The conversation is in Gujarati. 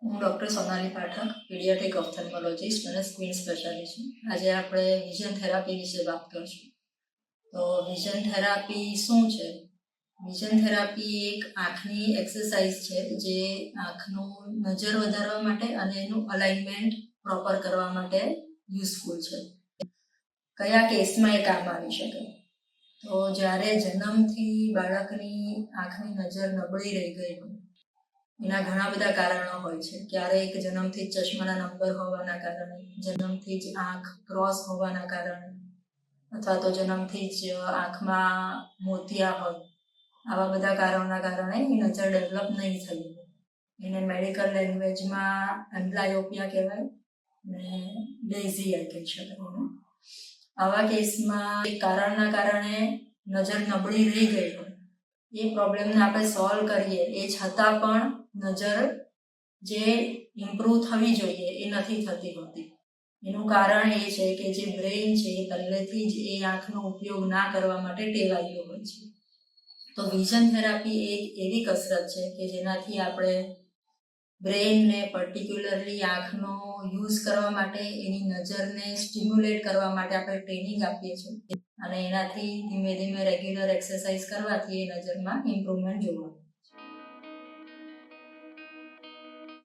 હું ડૉક્ટર સોનાલી પાઠક, પીડિયાટ્રિક ઓપ્થેલ્મોલોજીસ્ટ અને સ્ક્રીન સ્પેશિયાલિસ્ટ છું. આજે આપણે વિઝન થેરાપી વિશે વાત કરીશું. તો વિઝન થેરાપી શું છે? વિઝન થેરાપી એક આંખની એક્સરસાઇઝ છે જે આંખનું નજર વધારવા માટે અને એનું અલાઇનમેન્ટ પ્રોપર કરવા માટે યુઝફુલ છે. કયા કેસમાં એ કામ આવી શકે? તો જ્યારે જન્મથી બાળકની આંખની નજર નબળી રહી ગઈ હોય, એના ઘણા બધા કારણો હોય છે. ક્યારેક જન્મથી જ ચશ્માના નંબર હોવાના કારણે, જન્મથી જ આંખ ક્રોસ હોવાના કારણે, અથવા તો જન્મથી જ આંખમાં મોતિયા હોય, આવા બધા કારણોના કારણે એ નજર ડેવલપ નહીં થઈ. એને મેડિકલ લેંગ્વેજમાં એમ્બ્લાયોપિયા કહેવાય ને લેઝી આઈ કહી શકાય. આવા કેસમાં એક કારણના કારણે નજર નબળી રહી ગઈ હોય, એ પ્રોબ્લેમને આપણે સોલ્વ કરીએ એ છતાં પણ નજર જે ઇમ્પ્રૂવ થવી જોઈએ એ નથી થતી હોતી. એનું કારણ એ છે કે જે બ્રેઇન છે એ પહેલેથી જ એ આંખનો ઉપયોગ ના કરવા માટે ટેવાયેલો હોય છે. તો વિઝન થેરાપી એક એવી કસરત છે કે જેનાથી આપણે બ્રેઇનને પર્ટિક્યુલરલી આંખનો યુઝ કરવા માટે, એની નજરને સ્ટિમ્યુલેટ કરવા માટે આપણે ટ્રેનિંગ આપીએ છીએ અને એનાથી ધીમે ધીમે રેગ્યુલર એક્સરસાઇઝ કરવાથી એ નજરમાં ઇમ્પ્રુવમેન્ટ જોવા મળે.